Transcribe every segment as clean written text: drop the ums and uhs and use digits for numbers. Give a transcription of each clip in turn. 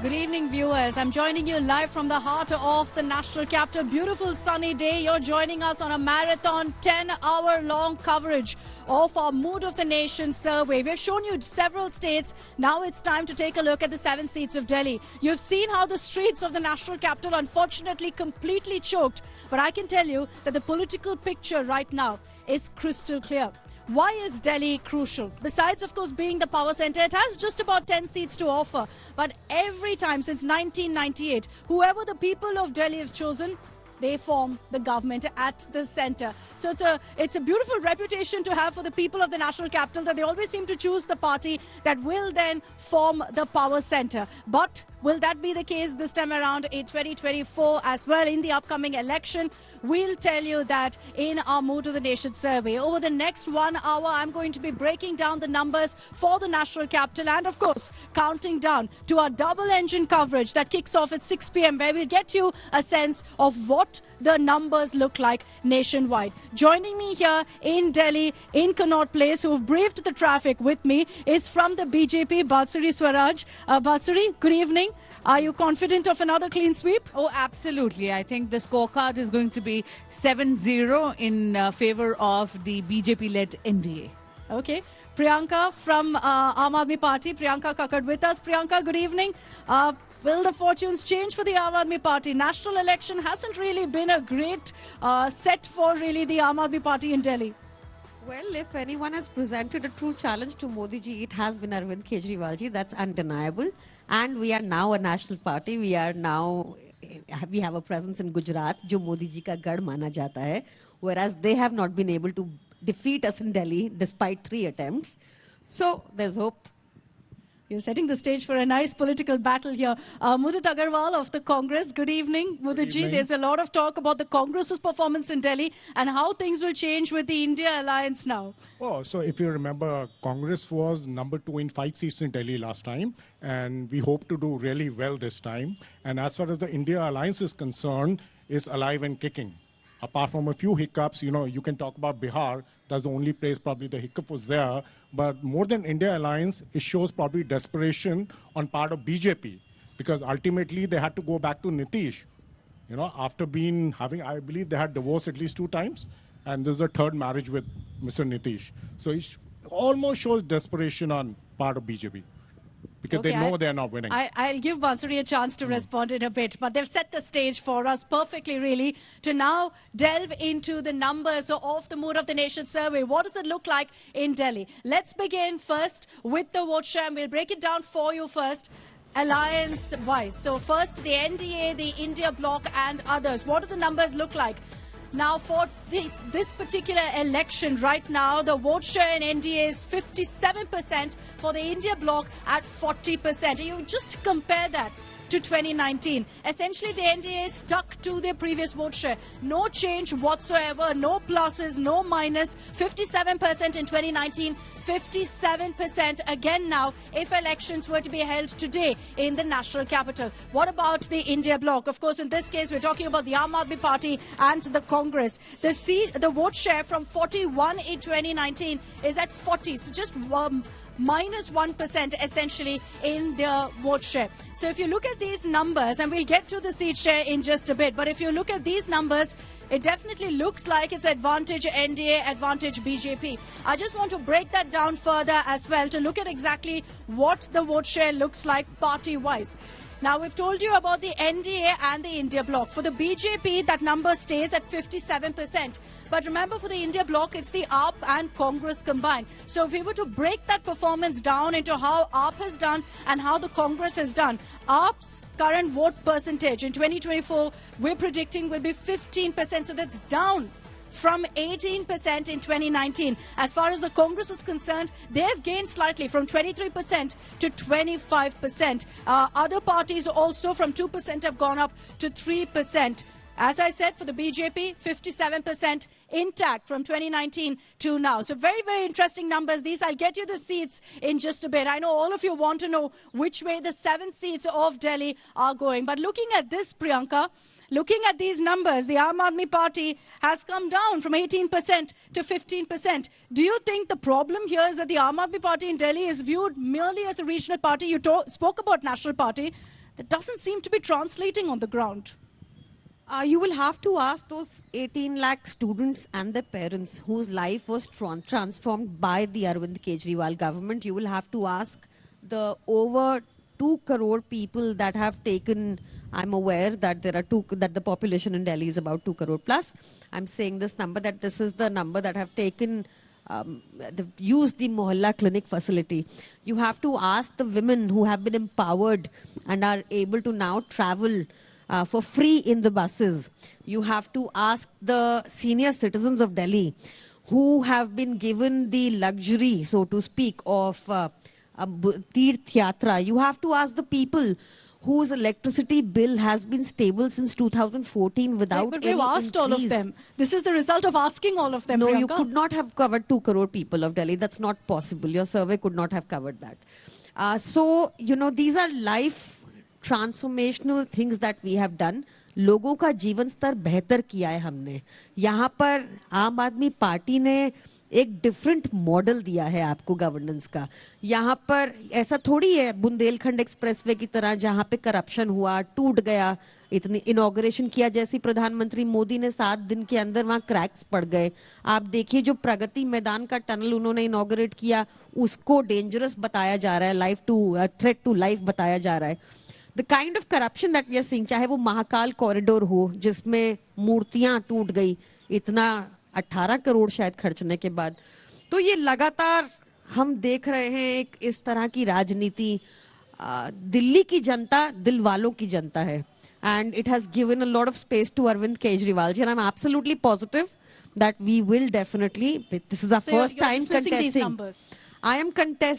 Good evening, viewers. I'm joining you live from the heart of the national capital. Beautiful sunny day. You're joining us on a marathon 10-hour-long coverage of our Mood of the Nation survey. We've shown you several states. Now it's time to take a look at the 7 seats of Delhi. You've seen how the streets of the national capital unfortunately completely choked. But I can tell you that the political picture right now is crystal clear. Why is Delhi crucial? Besides, of course, being the power center, it has just about 10 seats to offer. But every time since 1998, whoever the people of Delhi have chosen, they form the government at the center. So it's a beautiful reputation to have for the people of the national capital, that they always seem to choose the party that will then form the power center. But will that be the case this time around in 2024 as well in the upcoming election? We'll tell you that in our Mood of the Nation survey. Over the next 1 hour, I'm going to be breaking down the numbers for the national capital and, of course, counting down to our double engine coverage that kicks off at 6 p.m. where we'll get you a sense of what the numbers look like nationwide. Joining me here in Delhi, in Connaught Place, who've braved the traffic with me, is from the BJP, Batsuri Swaraj. Batsuri, good evening. Are you confident of another clean sweep? Oh, absolutely. I think the scorecard is going to be 7-0 in favor of the BJP-led I.N.D.I.A. Okay. Priyanka from Aam Aadmi Party. Priyanka Kakad with us. Priyanka, good evening. Will the fortunes change for the Aam Aadmi Party? National election hasn't really been a great set for really the Aam Aadmi Party in Delhi. Well, if anyone has presented a true challenge to Modi ji, it has been Arvind Kejriwal ji. That's undeniable. And we are now a national party. We have a presence in Gujarat, jo Modi ji ka gad mana jata hai. Whereas they have not been able to defeat us in Delhi despite 3 attempts. So there's hope. You're setting the stage for a nice political battle here. Mudit Agarwal of the Congress, good evening. Mudit ji, there's a lot of talk about the Congress's performance in Delhi and how things will change with the India alliance now. Oh, so if you remember, Congress was number 2 in 5 seats in Delhi last time, and we hope to do really well this time. And as far as the India alliance is concerned, it's alive and kicking. Apart from a few hiccups, you can talk about Bihar. That's the only place probably the hiccup was there. But more than India alliance, it shows probably desperation on part of BJP. Because ultimately, they had to go back to Nitish. After I believe they had divorced at least 2 times. And this is the 3rd marriage with Mr. Nitish. So it almost shows desperation on part of BJP. Because they know they're not winning. I'll give Bansuri a chance to respond in a bit. But they've set the stage for us perfectly, really, to now delve into the numbers of the Mood of the Nation survey. What does it look like in Delhi? Let's begin first with the vote share. And we'll break it down for you first, alliance-wise. So first, the I.N.D.I.A, the India bloc and others. What do the numbers look like? Now, for this particular election right now, the vote share in I.N.D.I.A is 57%, for the India bloc at 40%. You just compare that to 2019. Essentially, the I.N.D.I.A stuck to their previous vote share. No change whatsoever, no pluses, no minus. 57% in 2019, 57% again now if elections were to be held today in the national capital. What about the India bloc? Of course, in this case, we're talking about the Aam Aadmi Party and the Congress. The vote share from 41 in 2019 is at 40. So just minus 1% essentially in their vote share. So if you look at these numbers, and we'll get to the seat share in just a bit, but if you look at these numbers, it definitely looks like it's advantage I.N.D.I.A, advantage BJP. I just want to break that down further as well to look at exactly what the vote share looks like party-wise. Now, we've told you about the I.N.D.I.A and the India bloc. For the BJP, that number stays at 57%. But remember, for the India bloc, it's the AAP and Congress combined. So if we were to break that performance down into how AAP has done and how the Congress has done, AAP's current vote percentage in 2024, we're predicting will be 15%. So that's down from 18% in 2019. As far as the Congress is concerned, they've gained slightly from 23% to 25%. Other parties also from 2% have gone up to 3%. As I said, for the BJP, 57% intact from 2019 to now. So very, very interesting numbers. These, I'll get you the seats in just a bit. I know all of you want to know which way the 7 seats of Delhi are going. But looking at this, Priyanka, looking at these numbers, the Aam Aadmi Party has come down from 18% to 15%. Do you think the problem here is that the Aam Aadmi Party in Delhi is viewed merely as a regional party? You spoke about national party. that doesn't seem to be translating on the ground. You will have to ask those 18 lakh students and their parents whose life was transformed by the Arvind Kejriwal government. You will have to ask the over 2 crore people that have taken, I'm aware that there are that the population in Delhi is about 2 crore plus. I'm saying this number, that this is the number that have taken, used the Mohalla clinic facility. You have to ask the women who have been empowered and are able to now travel for free in the buses. You have to ask the senior citizens of Delhi who have been given the luxury, so to speak, of Tirth Yatra. You have to ask the people whose electricity bill has been stable since 2014 without But any we've asked all of increase. them. This is the result of asking all of them, No, Priyanka. you could not have covered 2 crore people of Delhi. That's not possible. Your survey could not have covered that. So, you know, these are life transformational things that we have done. लोगों का जीवन स्तर बेहतर किया है हमने. यहाँ पर आम आदमी पार्टी ने एक डिफरेंट मॉडल दिया है आपको गवर्नेंस का. यहाँ पर ऐसा थोड़ी है बुंदेलखंड एक्सप्रेसवे की तरह जहाँ पे करप्शन हुआ, टूट गया, इतनी इनॉग्रेशन किया जैसी प्रधानमंत्री मोदी ने 7 दिन के अंदर वहाँ क्रैक्स पड़ गए. आप देखिए जो प्रगति मैदान का टनल उन्होंने इनॉग्रेट किया उसको डेंजरस बताया जा रहा है, life to threat to life बताया जा रहा है. The kind of corruption that we are seeing, चाहे वो महाकाल कॉरिडोर हो जिसमें मूर्तियां टूट गई इतना 18 करोड़ शायद खर्चने के बाद, तो ये लगातार हम देख रहे हैं एक इस तरह की राजनीति. दिल्ली की जनता दिल वालों की जनता है and it has given a lot of space to Arvind Kejriwal ji, and I'm absolutely positive that we will definitely, this is our first time contesting these numbers.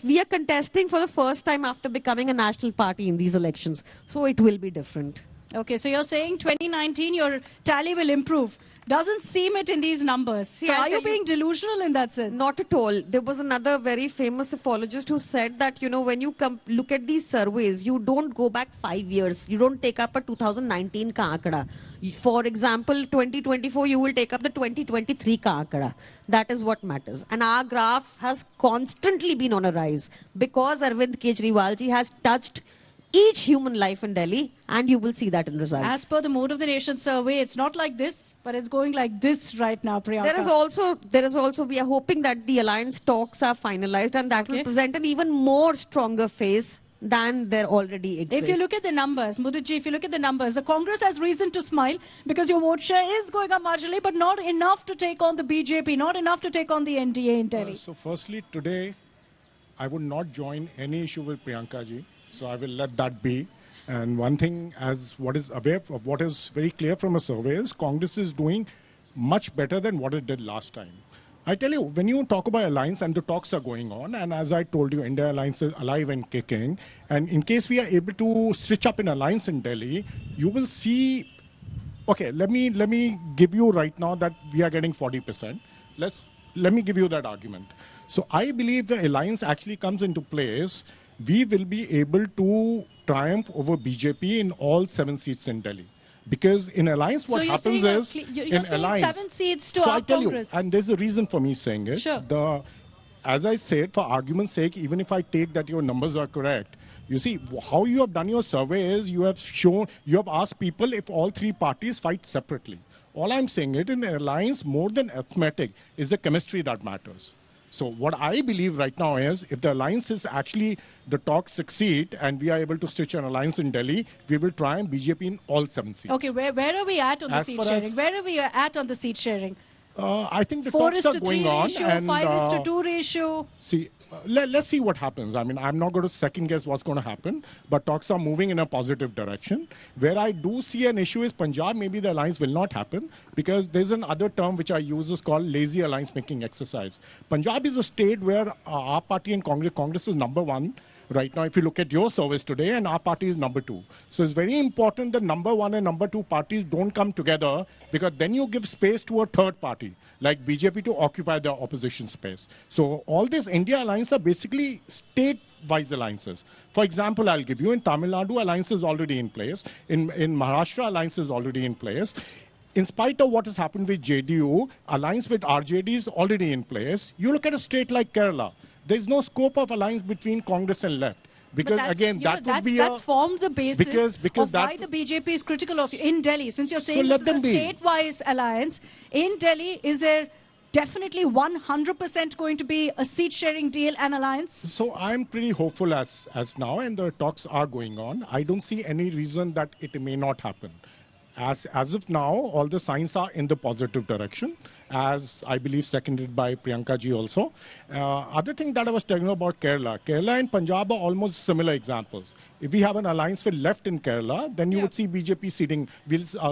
We are contesting for the first time after becoming a national party in these elections. So it will be different. Okay, so you're saying 2019 your tally will improve. Doesn't seem it in these numbers. See, so I'll are you tell you- being delusional in that sense? Not at all. There was another very famous psephologist who said that, you know, when you look at these surveys, you don't go back 5 years. You don't take up a 2019 ka ankada. For example, 2024, you will take up the 2023 ka ankada. That is what matters. And our graph has constantly been on a rise because Arvind Kejriwal ji has touched each human life in Delhi, and you will see that in results. As per the Mood of the Nation survey, it's not like this, but it's going like this right now, Priyanka. There is also, we are hoping that the alliance talks are finalized and that will present an even more stronger face than there already exists. If you look at the numbers, Mudiji, if you look at the numbers, the Congress has reason to smile because your vote share is going up marginally, but not enough to take on the BJP, not enough to take on the NDA in Delhi. So firstly, today, I would not join any issue with Priyanka ji. So I will let that be. And one thing, as what is aware of what is very clear from a survey is Congress is doing much better than what it did last time. I tell you, when you talk about alliance and the talks are going on, and as I told you, I.N.D.I.A alliance is alive and kicking. And in case we are able to stitch up an alliance in Delhi, you will see. Okay, let me give you right now that we are getting 40%. Let me give you that argument. So I believe the alliance actually comes into place. We will be able to triumph over BJP in all 7 seats in Delhi. Because in alliance, what you're happens saying, is, you're in saying alliance, 7 seats to so our I tell Congress. you, and there's a reason for me saying it. Sure. As I said, for argument's sake, even if I take that your numbers are correct, you see, how you have done your survey is you have asked people if all 3 parties fight separately. All I'm saying is, in an alliance, more than arithmetic, is the chemistry that matters. So what I believe right now is, if the alliance is actually, the talks succeed and we are able to stitch an alliance in Delhi, we will try and BJP in all 7 seats. Okay, where are we at on the As seat far sharing? as- Where are we at on the seat sharing? I think the 4 talks is are to going 3 on. ratio, and, 5 is to 2 ratio. See, let's see what happens. I mean, I'm not going to second guess what's going to happen, but talks are moving in a positive direction. Where I do see an issue is Punjab, maybe the alliance will not happen because there's another term which I use is called lazy alliance making exercise. Punjab is a state where our party and Congress is number 1. Right now, if you look at your service today, and our party is number 2. So it's very important that number 1 and number 2 parties don't come together because then you give space to a third party, like BJP, to occupy the opposition space. So all these India alliances are basically state-wise alliances. For example, I'll give you, in Tamil Nadu, alliance is already in place. In Maharashtra, alliance is already in place. In spite of what has happened with JDU, alliance with RJD is already in place. You look at a state like Kerala. There is no scope of alliance between Congress and left. Because again, that would be that's formed the basis because of why the BJP is critical of you in Delhi. Since you're saying let this is them a be. state-wise alliance, in Delhi, is there definitely 100% going to be a seat-sharing deal and alliance? So I'm pretty hopeful as now, and the talks are going on. I don't see any reason that it may not happen. As of now, all the signs are in the positive direction, as I believe seconded by Priyanka ji also. Other thing that I was telling you about Kerala and Punjab are almost similar examples. If we have an alliance with left in Kerala, then you would see BJP ceding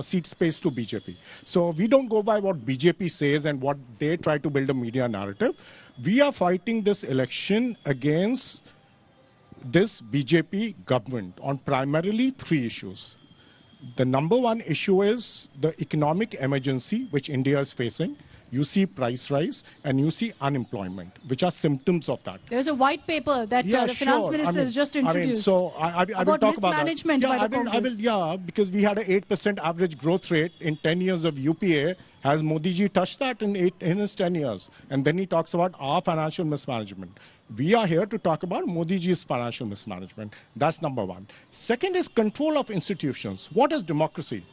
seat space to BJP. So we don't go by what BJP says and what they try to build a media narrative. We are fighting this election against this BJP government on primarily 3 issues. The number one issue is the economic emergency which India is facing. You see price rise and you see unemployment, which are symptoms of that. There's a white paper that the finance minister has just introduced. So I will talk about that. Mismanagement by the Congress. Because we had an 8% average growth rate in 10 years of UPA. Has Modi ji touched that in his 10 years? And then he talks about our financial mismanagement. We are here to talk about Modi ji's financial mismanagement. That's number one. Second is control of institutions. What is democracy?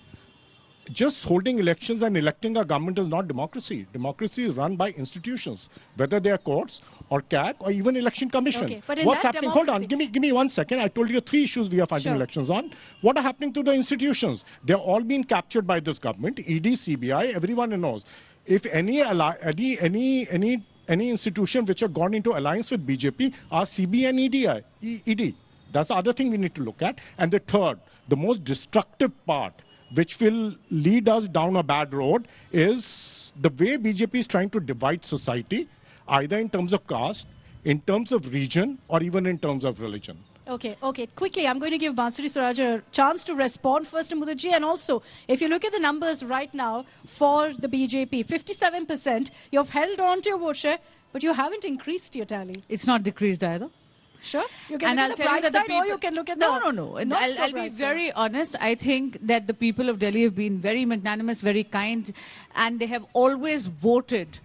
Just holding elections and electing a government is not democracy. Democracy is run by institutions, whether they are courts or CAC or even election commission. Okay, but in what's that happening? Hold on, give me 1 second. I told you 3 issues we are fighting elections on. What are happening to the institutions? They're all being captured by this government. ED, CBI, everyone knows. If any institution which have gone into alliance with BJP are CBI and ED. That's the other thing we need to look at. And the third, the most destructive part, which will lead us down a bad road, is the way BJP is trying to divide society, either in terms of caste, in terms of region, or even in terms of religion. Okay. Quickly, I'm going to give Bansuri Swaraj a chance to respond first to Mudiji. And also, if you look at the numbers right now for the BJP, 57%, you've held on to your vote share, but you haven't increased your tally. It's not decreased either. Sure. You can look at the bright side or you can look at the No. I'll be very honest. I think that the people of Delhi have been very magnanimous, very kind, and they have always voted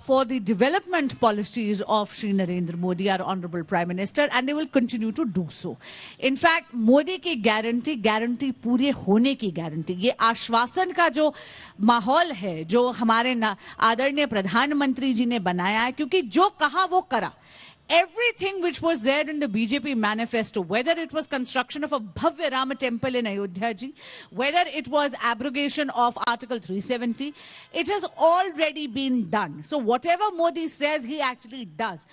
for the development policies of Shri Narendra Modi, our Honorable Prime Minister, and they will continue to do so. In fact, Modi की guarantee पूरे होने की guarantee, ये आश्वासन का जो माहौल है, जो हमारे आदरणीय प्रधानमंत्री जी ने बनाया है, क्योंकि जो कहा वो करा. Everything which was there in the BJP manifesto, whether it was construction of a Bhavya Rama temple in Ayodhya ji, whether it was abrogation of Article 370, it has already been done. So whatever Modi says, he actually does.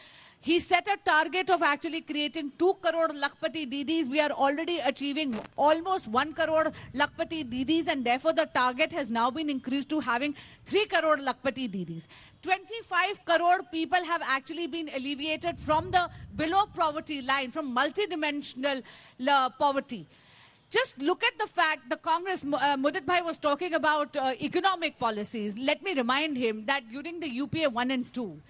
He set a target of actually creating 2 crore Lakpati Didis. We are already achieving almost 1 crore Lakpati Didis, and therefore the target has now been increased to having 3 crore Lakpati Didis. 25 crore people have actually been alleviated from the below poverty line, from multidimensional poverty. Just look at the fact the Congress, Mudit Bhai was talking about economic policies. Let me remind him that during the UPA 1 and 2,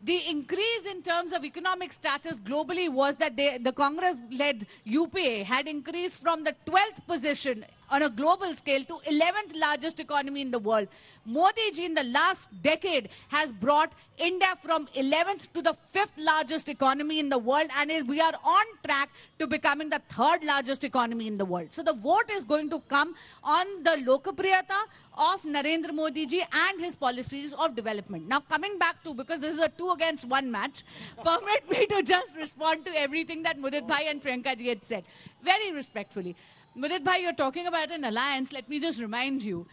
the increase in terms of economic status globally was that the Congress-led UPA had increased from the 12th position on a global scale to 11th largest economy in the world. Modi ji in the last decade has brought India from 11th to the 5th largest economy in the world, and we are on track to becoming the 3rd largest economy in the world. So the vote is going to come on the Lokapriyata of Narendra Modi ji and his policies of development. Now coming back to, because this is a 2 against 1 match, permit me to just respond to everything that Mudit Bhai and Priyanka ji had said. Very respectfully. Mudit Bhai, you're talking about an alliance. Let me just remind you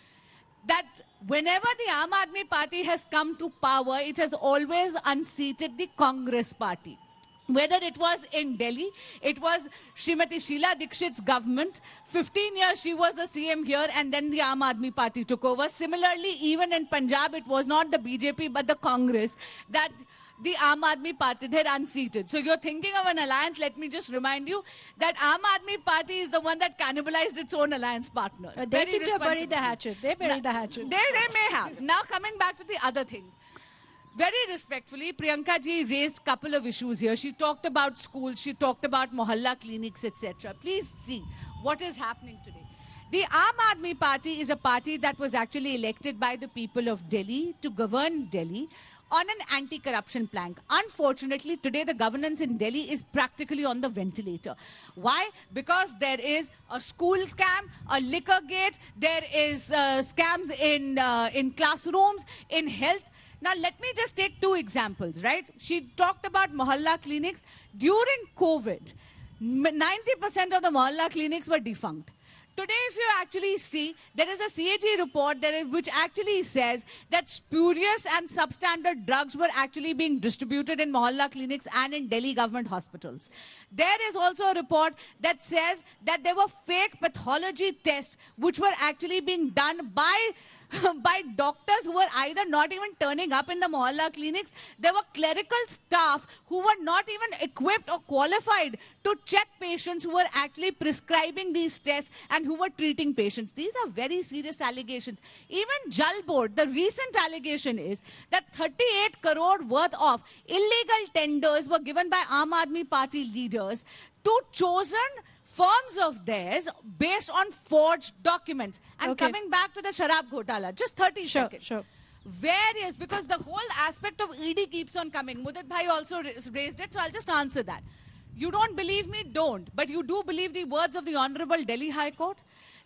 that whenever the Aam Aadmi Party has come to power, it has always unseated the Congress Party. Whether it was in Delhi, it was Srimati Sheila Dikshit's government. 15 years she was a CM here, and then the Aam Aadmi Party took over. Similarly, even in Punjab, it was not the BJP but the Congress that the Aam Aadmi Party had unseated. So you're thinking of an alliance. Let me just remind you that Aam Aadmi Party is the one that cannibalized its own alliance partners. They seem to have buried the hatchet. They buried the hatchet. They may have. Now coming back to the other things. Very respectfully, Priyanka ji raised a couple of issues here. She talked about schools, she talked about mohalla clinics, etc. Please see what is happening today. The Aam Aadmi Party is a party that was actually elected by the people of Delhi to govern Delhi on an anti-corruption plank. Unfortunately, today the governance in Delhi is practically on the ventilator. Why? Because there is a school scam, a liquor gate, there is scams in classrooms, in health. Now, let me just take two examples, right? She talked about mohalla clinics. During COVID, 90% of the mohalla clinics were defunct. Today, if you actually see, there is a CAG report which actually says that spurious and substandard drugs were actually being distributed in mohalla clinics and in Delhi government hospitals. There is also a report that says that there were fake pathology tests which were actually being done by doctors who were either not even turning up in the mohalla clinics. There were clerical staff who were not even equipped or qualified to check patients who were actually prescribing these tests and who were treating patients. These are very serious allegations. Even Jal Board, the recent allegation is that 38 crore worth of illegal tenders were given by Aam Aadmi Party leaders to chosen firms of theirs based on forged documents. And coming back to the Sharab Ghotala, just 30 seconds. Sure. Various, because the whole aspect of ED keeps on coming. Mudit Bhai also raised it, so I'll just answer that. You don't believe me? Don't. But you do believe the words of the Honorable Delhi High Court?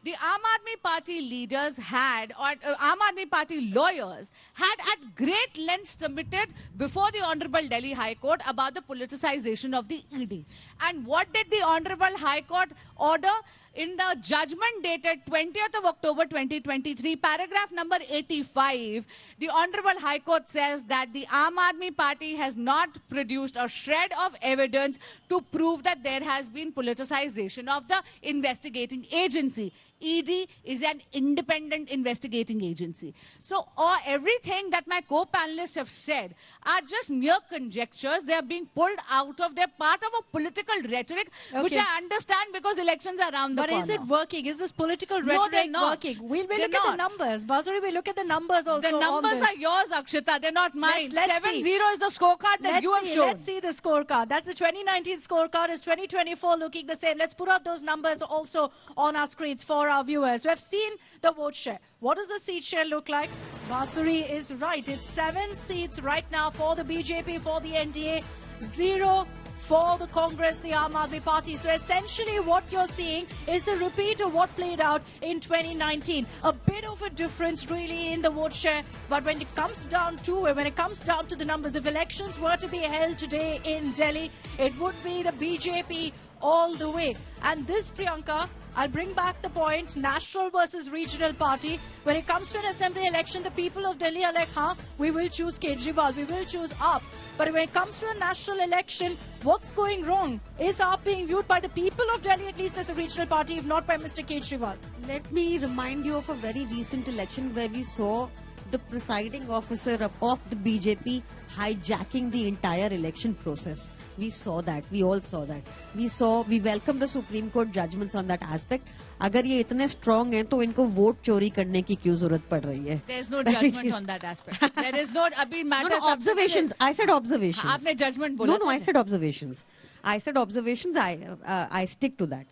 The Aam Aadmi Party leaders had, or Aam Aadmi Party lawyers had at great length submitted before the Honorable Delhi High Court about the politicization of the ED. And what did the Honorable High Court order? In the judgment dated 20th of October 2023, paragraph number 85, the Honorable High Court says that the Aam Aadmi Party has not produced a shred of evidence to prove that there has been politicization of the investigating agency. ED is an independent investigating agency. So everything that my co-panelists have said are just mere conjectures. They are being pulled out of their part of a political rhetoric, which I understand because elections are around the corner. But is it working? Is this political rhetoric working? We'll look at the numbers. Basuri, we'll look at the numbers also. The numbers are yours, Akshita. They're not mine. 7-0 is the scorecard that you have shown. Let's see the scorecard. That's the 2019 scorecard. Is 2024 looking the same? Let's put out those numbers also on our screens for our viewers. We have seen the vote share. What does the seat share look like? Basuri is right. It's 7 seats right now for the BJP, for the NDA, 0 for the Congress, the Aam Aadmi Party. So essentially what you're seeing is a repeat of what played out in 2019. A bit of a difference really in the vote share. But when it comes down to it, when it comes down to the numbers, if elections were to be held today in Delhi, it would be the BJP all the way. And this, Priyanka, I'll bring back the point, national versus regional party. When it comes to an assembly election, the people of Delhi are like, we will choose Kejriwal, we will choose AAP. But when it comes to a national election, what's going wrong? Is AAP being viewed by the people of Delhi at least as a regional party, if not by Mr. Kejriwal? Let me remind you of a very recent election where we saw the presiding officer of the BJP hijacking the entire election process. We saw that. We all saw that. We welcome the Supreme Court judgments on that aspect. अगर ये इतने strong हैं तो इनको vote चोरी करने की क्यों जरूरत पड़ रही है? There is no judgment on that aspect. There is no अभी matter. No, observations. I said observations. आपने judgment बोला. No, I said observations. I said observations. I stick to that.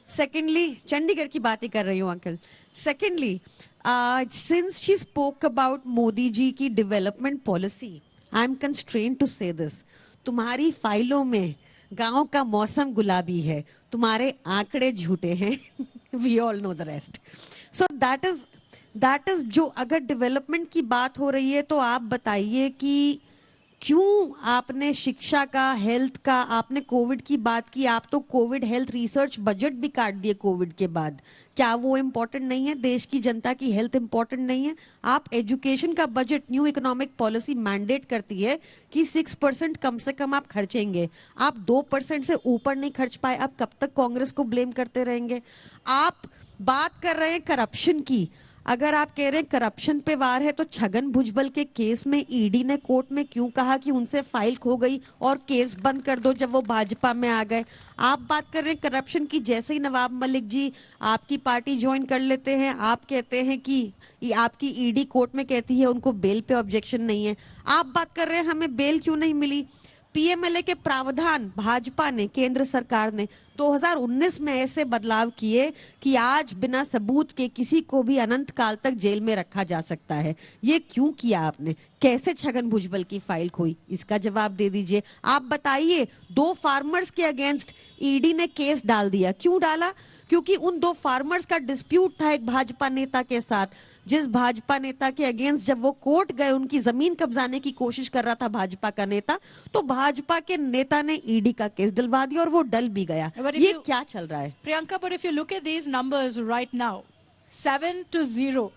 Secondly, Chandigarh की बात ही कर रही हूँ uncle. Secondly, since she spoke about Modi ji की development policy, I am constrained to say this. तुम्हारी फाइलों में गांव का मौसम गुलाबी है, तुम्हारे आंकड़े झूठे हैं. We all know the rest. So that is जो अगर डेवलपमेंट की बात हो रही है तो आप बताइए कि क्यों आपने शिक्षा का, हेल्थ का, आपने कोविड की बात की, आप तो कोविड हेल्थ रिसर्च बजट भी काट दिए कोविड के बाद. क्या वो इम्पोर्टेंट नहीं है? देश की जनता की हेल्थ इम्पोर्टेंट नहीं है? आप एजुकेशन का budget, new economic policy mandate करती है कि 6% कम से कम आप खर्चेंगे. आप 2% से ऊपर नहीं खर्च पाए, आप कब तक कांग्रेस को ब्लेम करते रहेंगे? आप बात कर रहे हैं करप्शन की. अगर आप कह रहे हैं करप्शन पे वार है तो छगन भुजबल के केस में ईडी ने कोर्ट में क्यों कहा कि उनसे फाइल खो गई और केस बंद कर दो जब वो भाजपा में आ गए? आप बात कर रहे हैं करप्शन की, जैसे ही नवाब मलिक जी आपकी पार्टी ज्वाइन कर लेते हैं आप कहते हैं कि आपकी ईडी कोर्ट में कहती है उनको बेल पे ऑब्जेक्शन नहीं है. आप बात कर रहे हैं हमें बेल क्यों नहीं मिली. पीएमएलए के प्रावधान भाजपा ने, केंद्र सरकार ने 2019 में ऐसे बदलाव किए कि आज बिना सबूत के किसी को भी अनंत काल तक जेल में रखा जा सकता है। ये क्यों किया आपने? कैसे छगन भुजबल की फाइल खोई? इसका जवाब दे दीजिए। आप बताइए, 2 फार्मर्स के अगेंस्ट ईडी ने केस डाल दिया। क्यों डाला? क्योंकि उन 2 फार्मर्स का डिस्प्यूट था एक भाजपा नेता के साथ। जिस भाजपा नेता के अगेंस्ट जब वो कोर्ट गए, उनकी जमीन कब्जाने की कोशिश कर रहा था भाजपा का नेता, तो भाजपा के नेता ने ईडी का केस डलवा दिया और वो डल भी गया। ये क्या चल रहा है? Priyanka, but if you look at these numbers right now, 7-0,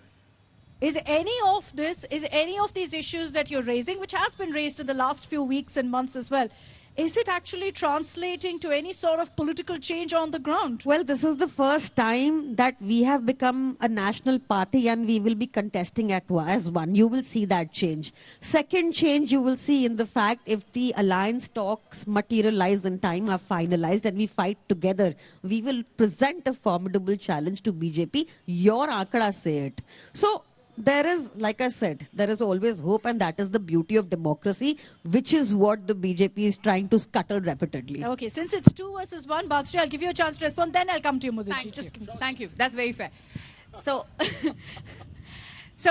is any of these issues that you're raising, which has been raised in the last few weeks and months as well, is it actually translating to any sort of political change on the ground? Well, this is the first time that we have become a national party and we will be contesting as one. You will see that change. Second change you will see in the fact if the alliance talks materialize in time, are finalized and we fight together, we will present a formidable challenge to BJP. Your Ankara say it. So, there is, like I said, there is always hope, and that is the beauty of democracy, which is what the BJP is trying to scuttle repeatedly. Okay, since it's 2 versus 1, Bansuri, I'll give you a chance to respond, then I'll come to you, Mudiji. Thank you. That's very fair. So,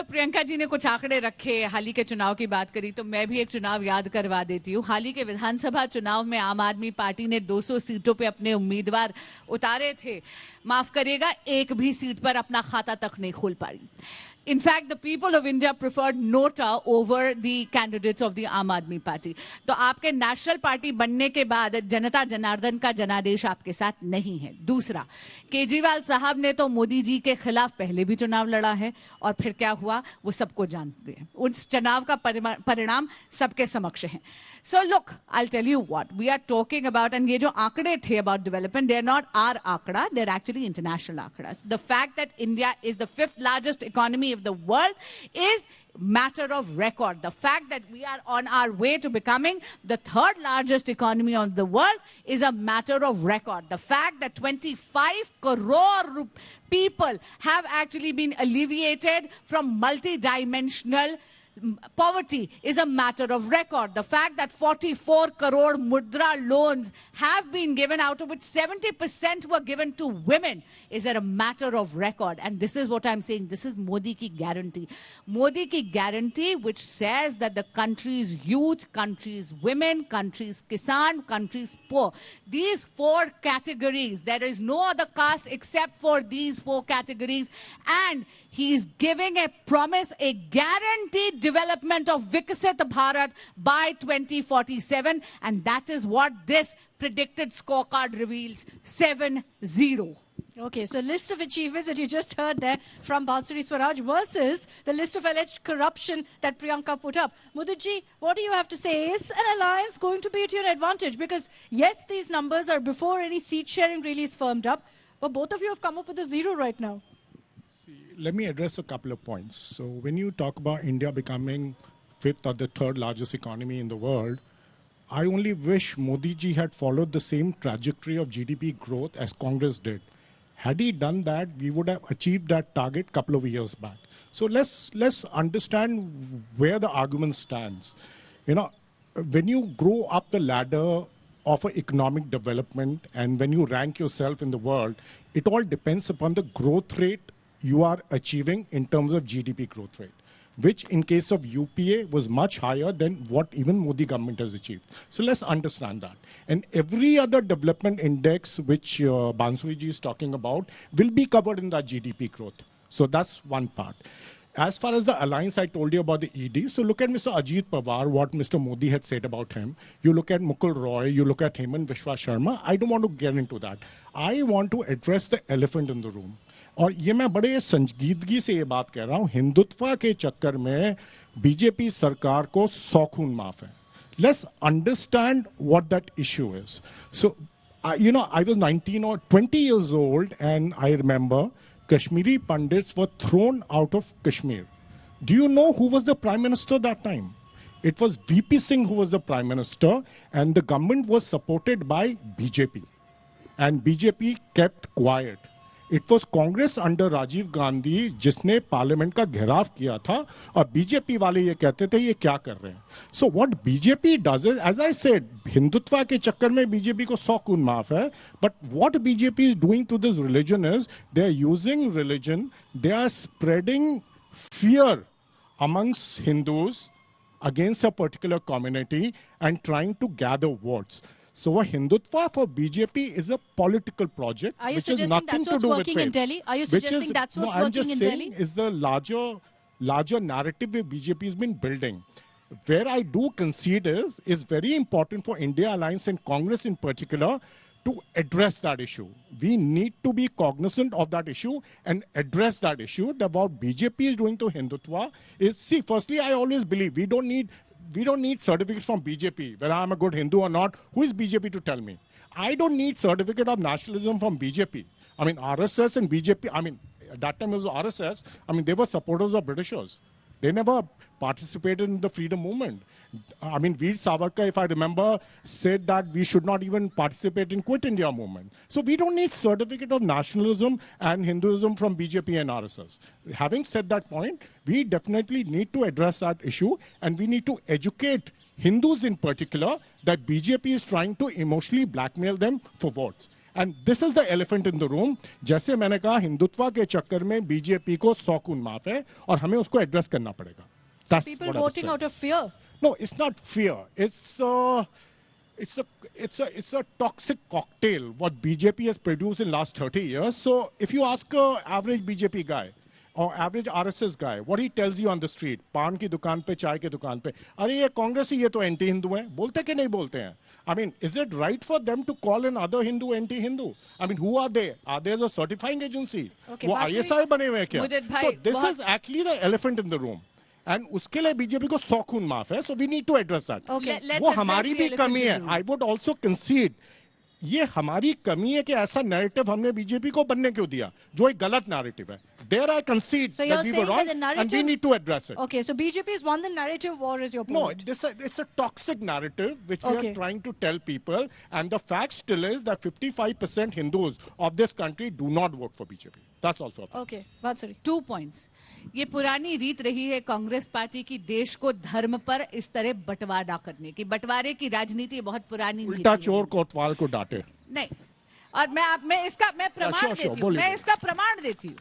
Priyanka ji ने कुछ आंकड़े रखे, हाल ही के चुनाव की बात करी, तो मैं भी एक चुनाव याद करवा देती हूँ। हाल ही के विधानसभा चुनाव में आम आदमी पार्टी ने 200 सीटों पे अपने उम्मीदवार उतारे थे। माफ करिएगा, एक भी सीट पर अपना खाता तक नहीं खोल पाई। In fact, the people of India preferred Nota over the candidates of the Aam Aadmi Party. तो आपके नेशनल पार्टी बनने के बाद जनता जनार्दन का जनादेश आपके साथ नहीं है। दूसरा, केजरीवाल साहब ने तो मोदी जी के खिलाफ पहले भी चुनाव लड़ा है और फिर क्या हुआ वो सबको जानते हैं। उस चुनाव का परिणाम सबके समक्ष है। So look, I'll tell you what we are talking about, and ये जो आंकड़े थे about development, they are not our आंकड़ा, they are actually international आंकड़ा. The fact that India is the 5th largest economy of the world is matter of record. The fact that we are on our way to becoming the 3rd largest economy of the world is a matter of record. The fact that 25 crore people have actually been alleviated from multi-dimensional poverty is a matter of record. The fact that 44 crore mudra loans have been given, out of which 70% were given to women, is a matter of record. And this is what I'm saying. This is Modi ki guarantee. Modi ki guarantee, which says that the country's youth, country's women, country's kisan, country's poor, these 4 categories, there is no other caste except for these 4 categories. And he is giving a promise, a guaranteed development of Vikasit Bharat by 2047. And that is what this predicted scorecard reveals, 7-0. Okay, so list of achievements that you just heard there from Bansuri Swaraj versus the list of alleged corruption that Priyanka put up. Mudiji, what do you have to say? Is an alliance going to be to your advantage? Because yes, these numbers are before any seat sharing really is firmed up, but both of you have come up with a 0 right now. Let me address a couple of points. So when you talk about India becoming 5th or the 3rd largest economy in the world, I only wish Modi ji had followed the same trajectory of GDP growth as Congress did. Had he done that, we would have achieved that target a couple of years back. So let's understand where the argument stands. You know, when you grow up the ladder of economic development and when you rank yourself in the world, it all depends upon the growth rate you are achieving in terms of GDP growth rate, which in case of UPA was much higher than what even Modi government has achieved. So let's understand that. And every other development index which Bansuri ji is talking about will be covered in that GDP growth. So that's one part. As far as the alliance, I told you about the ED. So look at Mr. Ajit Pawar, what Mr. Modi had said about him. You look at Mukul Roy, you look at Hemant Biswa Sharma. I don't want to get into that. I want to address the elephant in the room. और ये मैं बड़े संजीदगी से ये बात कह रहा हूँ, हिंदुत्व के चक्कर में बीजेपी सरकार को 100 खून माफ है. Let's understand what that issue is. So, you know, I was 19 or 20 years old and I remember Kashmiri Pandits were thrown out of Kashmir. Do you know who was the Prime Minister that time? It was VP Singh who was the Prime Minister, and the government was supported by BJP. And BJP kept quiet. It was Congress under Rajiv Gandhi जिसने parliament का घेराव किया था, और BJP वाले ये कहते थे ये क्या कर रहे हैं. So what BJP does is, as I said, Hindutva के चक्कर में बीजेपी को 100 खून माफ है, but what BJP is doing to this religion is they are using religion, they are spreading fear amongst Hindus against a particular community and trying to gather votes. So a Hindutva for BJP is a political project. Are you which is suggesting nothing that's to what's do working with in faith. Delhi? Are you suggesting that's what's I'm working just in saying Delhi? is the larger narrative that BJP has been building. Where I do concede is very important for India Alliance and Congress in particular to address that issue. We need to be cognizant of that issue and address that issue. That what BJP is doing to Hindutva is, see, firstly, I always believe we don't need certificates from BJP whether I'm a good Hindu or not. Who is BJP to tell me? I don't need certificate of nationalism from BJP. I mean, RSS and BJP, I mean, at that time it was RSS. I mean, they were supporters of Britishers. They never participated in the freedom movement. I mean, Veer Savarkar, if I remember, said that we should not even participate in Quit India movement. So we don't need certificate of nationalism and Hinduism from BJP and RSS. Having said that point, we definitely need to address that issue, and we need to educate Hindus in particular that BJP is trying to emotionally blackmail them for votes. And this is the elephant in the room. जैसे मैंने कहा, हिंदुत्व के चक्कर में BJP को 100 खून माफ है और हमें उसको एड्रेस करना पड़ेगा. So people voting out of fear? No, it's not fear. It's a toxic cocktail what BJP has produced in last 30 years. So if you ask an average BJP guy or average RSS guy, what he tells you on the street, पान की दुकान पे, चाय की दुकान पे, अरे ये कांग्रेस ही, ये तो एंटी हिंदू हैं, बोलते कि नहीं बोलते हैं? I mean, is it right for them to call another Hindu anti-Hindu? I mean, who are they? Are they the certifying agency? Okay, वो ISI बने हुए हैं क्या? So this is actually the elephant in the room. And उसके लिए BJP को 100 खून माफ है. So we need to address that. Okay. वो हमारी भी कमी है. I would also concede ये हमारी कमी है कि ऐसा नैरेटिव हमने बीजेपी को बनने क्यों दिया, जो एक गलत नैरेटिव है. There I concede so that we were wrong, and we need to address it. Okay, so BJP has won the narrative war, is your point? No, it's a toxic narrative which we are trying to tell people, and the fact still is that 55% Hindus of this country do not vote for BJP. That's also a fact. Okay, Vatsari. 2 points. ये पुरानी रीत रही है Congress party की देश को धर्म पर इस तरह बंटवारा करने की. बंटवारे की राजनीति बहुत पुरानी नीति है. उल्टा चोर कोतवाल को डांटे. नहीं, और मैं प्रमाण देती हूँ. मैं इसका प्रमाण देती हूँ.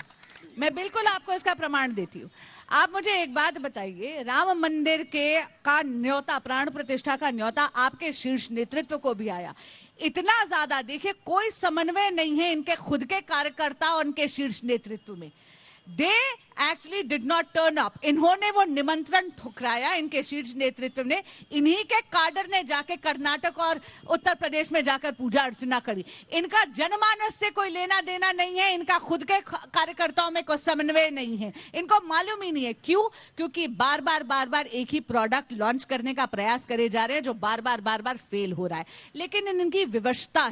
मैं बिल्कुल आपको इसका प्रमाण देती हूँ. आप मुझे एक बात बताइए, राम मंदिर का न्योता, प्राण प्रतिष्ठा का न्योता आपके शीर्ष नेतृत्व को भी आया. इतना ज्यादा देखिए, कोई समन्वय नहीं है इनके खुद के कार्यकर्ता और उनके शीर्ष नेतृत्व में. They actually did not turn up. इन्होंने वो निमंत्रण ठुकराया, इनके शीर्ष नेतृत्व ने. इन्हीं के काडर ने जाके कर्नाटक और उत्तर प्रदेश में जाकर पूजा अर्चना करी. इनका जनमानस से कोई लेना देना नहीं है. इनका खुद के कार्यकर्ताओं में कोई समन्वय नहीं है. इनको मालूम ही नहीं है. क्यों? क्योंकि बार बार एक ही प्रोडक्ट लॉन्च करने का प्रयास करे जा रहे हैं, जो बार बार फेल हो रहा है. लेकिन इनकी विवशता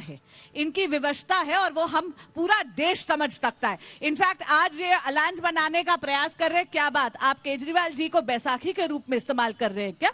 है, और वो हम पूरा देश समझ सकता है. इनफैक्ट आज ये अलायंस बनाने का प्रयास कर रहे हैं. क्या बात, आप केजरीवाल जी को बैसाखी के रूप में इस्तेमाल कर रहे हैं क्या?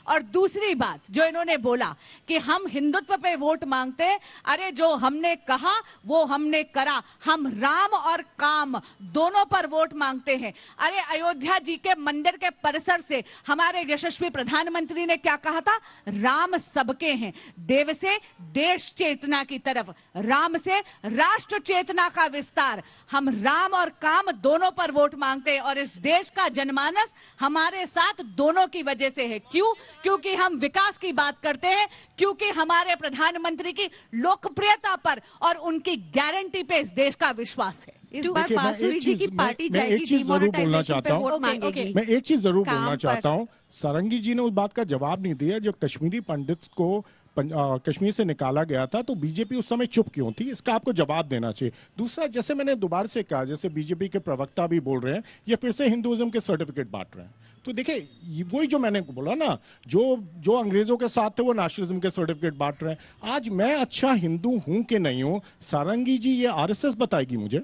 और दूसरी बात जो इन्होंने बोला कि हम हिंदुत्व पे वोट मांगते हैं. अरे जो हमने कहा वो हमने करा. हम राम और काम दोनों पर वोट मांगते हैं. अरे अयोध्या जी के मंदिर के परिसर से हमारे यशस्वी प्रधानमंत्री ने क्या कहा था? राम सबके हैं. देव से देश चेतना की तरफ, राम से राष्ट्र चेतना का विस्तार. हम राम और काम दोनों पर वोट मांगते हैं, और इस देश का जनमानस हमारे साथ दोनों की वजह से है. क्यों? क्योंकि हम विकास की बात करते हैं, क्योंकि हमारे प्रधानमंत्री की लोकप्रियता पर और उनकी गारंटी पे इस देश का विश्वास है. इस बार बांसुरी जी की पार्टी जाएगी डिमोनेटाइजेशन पे वोट मांगेगी. मैं एक चीज जरूर बोलना चाहता हूँ. सारंगी जी ने उस बात का जवाब नहीं दिया जो कश्मीरी पंडित को कश्मीर से निकाला गया था, तो बीजेपी उस समय चुप क्यों थी? इसका आपको जवाब देना चाहिए. दूसरा, जैसे मैंने दोबारा से कहा, जैसे बीजेपी के प्रवक्ता भी बोल रहे हैं, ये फिर से हिंदुइज्म के सर्टिफिकेट बांट रहे हैं. तो देखिए, वही जो मैंने बोला ना, जो अंग्रेजों के साथ थे वो नेशनलिज्म के सर्टिफिकेट बांट रहे हैं. आज मैं अच्छा हिंदू हूं कि नहीं हूं, सारंगी जी ये आरएसएस बताएगी मुझे.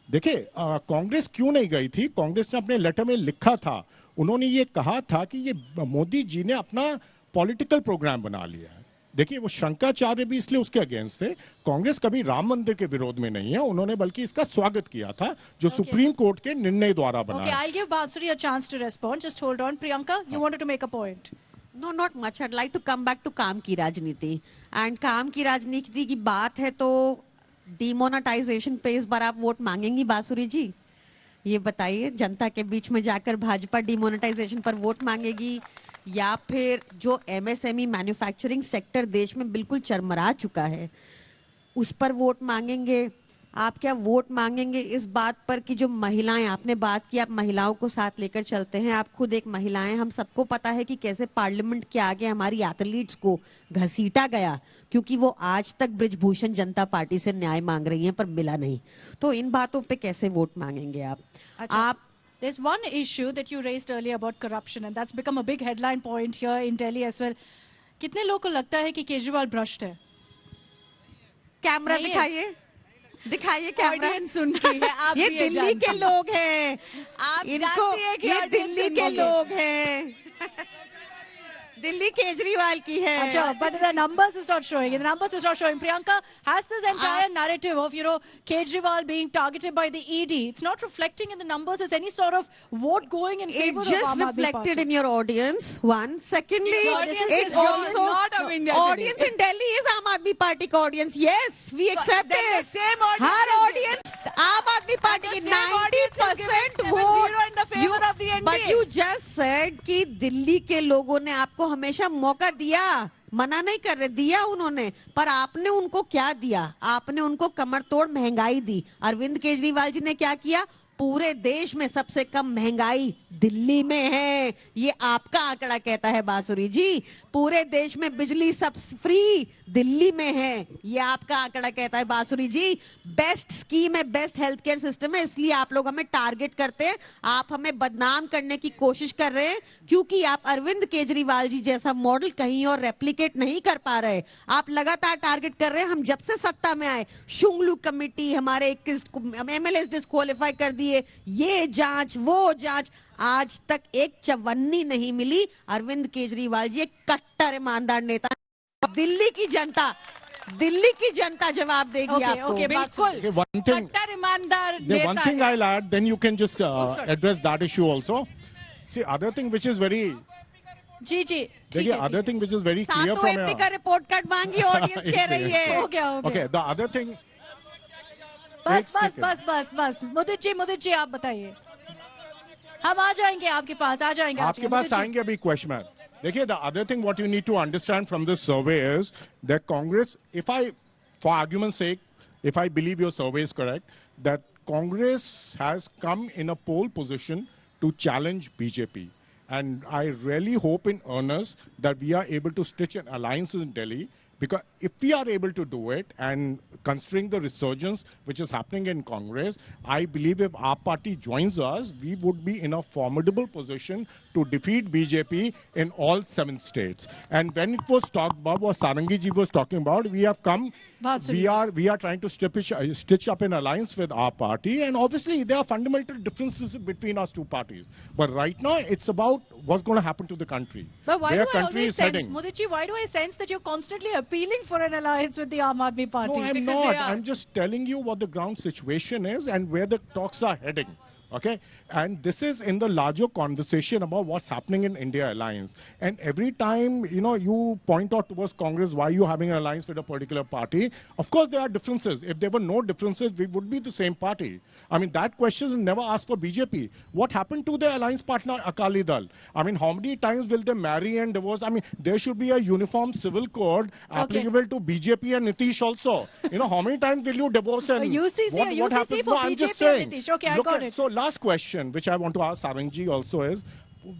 देखिए, कांग्रेस क्यों नहीं गई थी? कांग्रेस ने अपने लेटर में लिखा था, उन्होंने ये कहा था कि ये मोदी जी ने अपना पॉलिटिकल प्रोग्राम बना लिया है. देखिए वो शंकराचार्य भी इसलिए उसके अगेंस्ट थे। कांग्रेस कभी राम मंदिर के विरोध में नहीं है, उन्होंने बल्कि इसका स्वागत किया था जो सुप्रीम कोर्ट के निर्णय द्वारा बना है। Okay, I'll give Bansuri a chance to respond. Just hold on. Priyanka, you wanted to make a point. No, not much. I'd like to come back to काम की राजनीति. And काम की राजनीति की बात है तो डिमोनेटाइजेशन पे इस बार आप वोट मांगेंगी बांसुरी जी? ये बताइए, जनता के बीच में जाकर भाजपा डिमोनेटाइजेशन पर वोट मांगेगी या फिर जो एमएसएमई मैन्युफैक्चरिंग सेक्टर देश में बिल्कुल चरमरा चुका है उस पर वोट मांगेंगे? आप क्या वोट मांगेंगे इस बात पर कि जो महिलाएं, आपने बात की आप महिलाओं को साथ लेकर चलते हैं, आप खुद एक महिलाएं, हम सबको पता है कि कैसे पार्लियामेंट के आगे हमारी एथलीट्स को घसीटा गया क्योंकि वो आज तक ब्रिजभूषण जनता पार्टी से न्याय मांग रही हैं पर मिला नहीं। तो इन बातों पे कैसे वोट मांगेंगे आप? आप There's one issue that you raised earlier about corruption and that's become a big headline point here in Delhi as well. कितने लोगों को लगता है कि केजरीवाल भ्रष्ट है? कैमरा दिखाइए, दिखाइए कैमरा। ऑडियंस सुनती है, आप ये दिल्ली के लोग हैं, आप इनको जानती है कि ये दिल्ली के लोग हैं। दिल्ली केजरीवाल की है। अच्छा, but the numbers is not showing. The numbers is not showing. Priyanka, has this entire narrative of, Kejriwal being targeted by the ED, it's not reflecting in the numbers as any sort of vote going in favor of It just Aam Aadmi reflected Party. in your audience. One. Secondly, audience it is also not of India today. audience in Delhi is Aam Aadmi Party का audience. Yes, we accept then the it. same audience her is- audience Aam Aadmi Party की the same audience is giving 90% vote 7-0 in the favor of the NDA. But you just said कि दिल्ली के लोगों ने आपको हमेशा मौका दिया, मना नहीं कर रहे, दिया उन्होंने, पर आपने उनको क्या दिया? आपने उनको कमर तोड़ महंगाई दी। अरविंद केजरीवाल जी ने क्या किया? पूरे देश में सबसे कम महंगाई दिल्ली में है, ये आपका आंकड़ा कहता है बांसुरी जी। पूरे देश में बिजली सब फ्री दिल्ली में है, ये आपका आंकड़ा कहता है बांसुरी जी। बेस्ट स्कीम है, बेस्ट हेल्थ केयर सिस्टम है, इसलिए आप लोग हमें टारगेट करते हैं, आप हमें बदनाम करने की कोशिश कर रहे हैं क्योंकि आप अरविंद केजरीवाल जी जैसा मॉडल कहीं और रेप्लिकेट नहीं कर पा रहे। आप लगातार टारगेट कर रहे हैं। हम जब से सत्ता में आए, शुंगलू कमेटी, हमारे 21 एमएलए डिस्क्वालीफाई कर दिए, ये जांच वो जांच, आज तक एक चवन्नी नहीं मिली। अरविंद केजरीवाल जी एक कट्टर ईमानदार नेता। दिल्ली की जनता जवाब देगी आपको। बिल्कुल। One thing, कट्टर ईमानदार the one नेता thing है। I'll add, then you can just sorry. address that issue also. See, other thing which is very, जी जी, ठीक देखिए, है, other thing which is very clear सातों from एमपी का रिपोर्ट कार्ड मांगी, ऑडियंस कह रही है। हो गया। Okay, the other thing. बस एक बस second. बस बस बस मुदित जी आप बताइए। हम आ जाएंगे आपके पास, आ जाएंगे आपके पास आएंगे अभी क्वेश्चन में। देखिए, the other thing what you need to understand from this survey is that Congress, for argument's sake, if I believe your survey is correct, that Congress has come in a pole position to challenge BJP. And I really hope in earnest that we are able to stitch an alliance in Delhi, because if we are able to do it, and considering the resurgence which is happening in Congress, I believe if our party joins us, we would be in a formidable position to defeat BJP in all 7 states. And when it was talked about, what Sarangi ji was talking about, we have come, we are trying to stitch up an alliance with our party, and obviously there are fundamental differences between us two parties. But right now, it's about what's going to happen to the country. But why where do I country always is sense, heading. Modi ji, why do I sense that you're constantly appealing for an alliance with the Aam Aadmi Party? No, I'm Because not. they are. I'm just telling you what the ground situation is and where the talks are heading. Okay, and this is in the larger conversation about what's happening in India alliance. And every time you point out towards Congress why you're having an alliance with a particular party, of course there are differences. If there were no differences, we would be the same party. I mean, that question is never asked for BJP. What happened to the alliance partner Akali Dal? I mean, how many times will they marry and divorce? I mean, there should be a uniform civil code applicable to BJP and Nitish also. How many times will you divorce and UCC what happens? for No, I'm BJP just saying. and Nitish. Okay, I got it. So last question, which I want to ask Sarangi also is,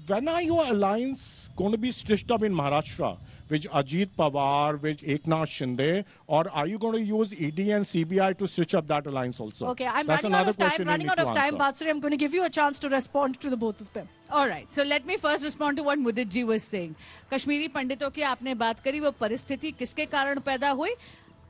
when are your alliance going to be stitched up in Maharashtra? With Ajit Pawar, with Eknath Shinde, or are you going to use ED and CBI to stitch up that alliance also? Okay, I'm That's running out another of time. question you Running need out to of time, answer. Batsuri. I'm going to give you a chance to respond to the both of them. All right, so let me first respond to what Mudit ji was saying. Kashmiri पंडितों की आपने बात करी, वो परिस्थिति किसके कारण पैदा हुई?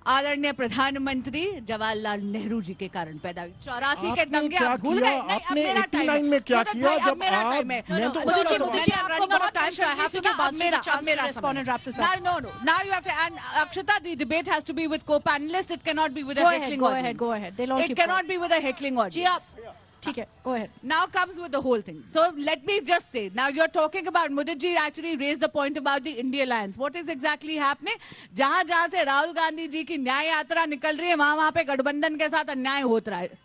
आदरणीय प्रधानमंत्री जवाहरलाल नेहरू जी के कारण पैदा हुई। 84 के आपने दंगे क्या आप भूल किया? गए? नहीं, अब आपने मेरा टाइम 89 में क्या किया जब मेरा आप टाइम है। मैं तो Modi ji, बता Modi ji, रहा I'm आपको running out of बहुत time, so I have to patiently give Bansi the chance to मेरा respond and wrap this Now, up. no. Now you have to, and Akshata, the debate has to be with co-panelists. It cannot be with a Go ahead, heckling go audience. ahead, go ahead. They'll all It keep cannot quiet. be with a heckling Ji, audience. aap, ठीक है, go ahead. Now comes with the whole thing. So let me just say, now you're talking about, Modi ji actually raised the point about the I.N.D.I.A alliance. What is exactly happening? जहां से राहुल गांधी जी की न्याय यात्रा निकल रही है, वहां पे गठबंधन के साथ अन्याय होता रहा है।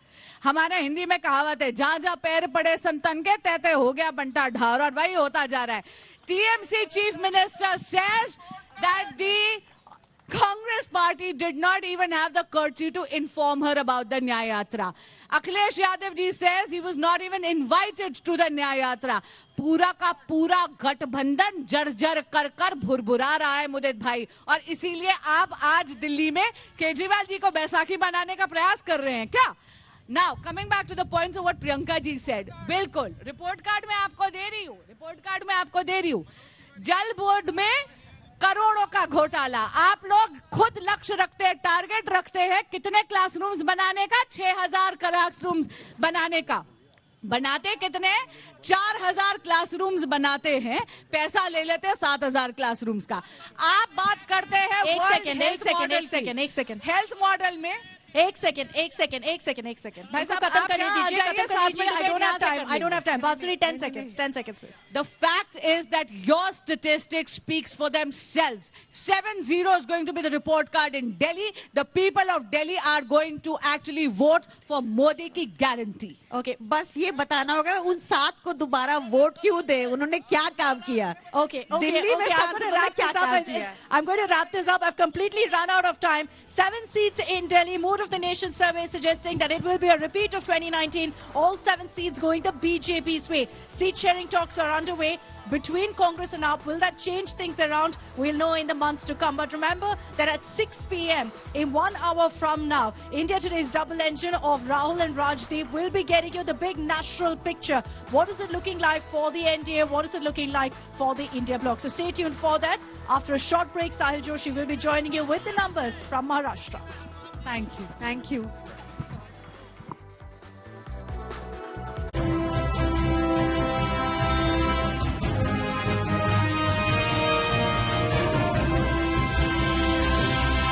हमारे हिंदी में कहावत है, जहां पैर पड़े संतन के तहते हो गया बंटा ढार, और वही होता जा रहा है। TMC chief minister says that the Congress party did not even have the courtesy to inform her about the Nyaya Yatra. Akhilesh Yadav ji says he was not even invited to the Nyaya Yatra. पूरा का पूरा गठबंधन जर्जर कर कर भुरभुरा रहा है मुदित भाई, और इसीलिए आप आज दिल्ली में केजरीवाल जी को बैसाखी बनाने का प्रयास कर रहे हैं क्या? Now, coming back to the points of what Priyanka ji said, बिल्कुल रिपोर्ट कार्ड में आपको दे रही हूँ, जल बोर्ड में करोड़ों का घोटाला। आप लोग खुद लक्ष्य रखते हैं, टारगेट रखते हैं कितने क्लासरूम्स बनाने का? 6000 क्लासरूम्स बनाने का। बनाते कितने? 4000 क्लासरूम्स बनाते हैं, पैसा ले लेते हैं 7000 क्लासरूम्स का। आप बात करते हैं एक सेकंड हेल्थ मॉडल में। एक सेकंड भाई साहब खत्म करने दीजिए। I don't have time. Bansuri, 10 seconds please. The fact is that your statistics speaks for themselves. 7-0 is going to be the report card in Delhi. The people of Delhi are going to actually vote for Modi की guarantee. Okay, बस ये बताना होगा उन 7 को दोबारा vote क्यों दे, उन्होंने क्या काम किया? Okay. दिल्ली में सांसदों ने क्या काम किया? I'm going to wrap this up. I've completely run out of time. 7 seats in Delhi. Mood of the Nation survey suggesting that it will be a repeat of 2019. All 7 seats going the BJP's way. Seat sharing talks are underway between Congress and AAP. Will that change things around? We'll know in the months to come. But remember that at 6 p.m. in 1 hour from now, India Today's double engine of Rahul and Rajdeep will be getting you the big national picture. What is it looking like for the N.D.A? What is it looking like for the India bloc? So stay tuned for that. After a short break, Sahil Joshi will be joining you with the numbers from Maharashtra. Thank you. Thank you.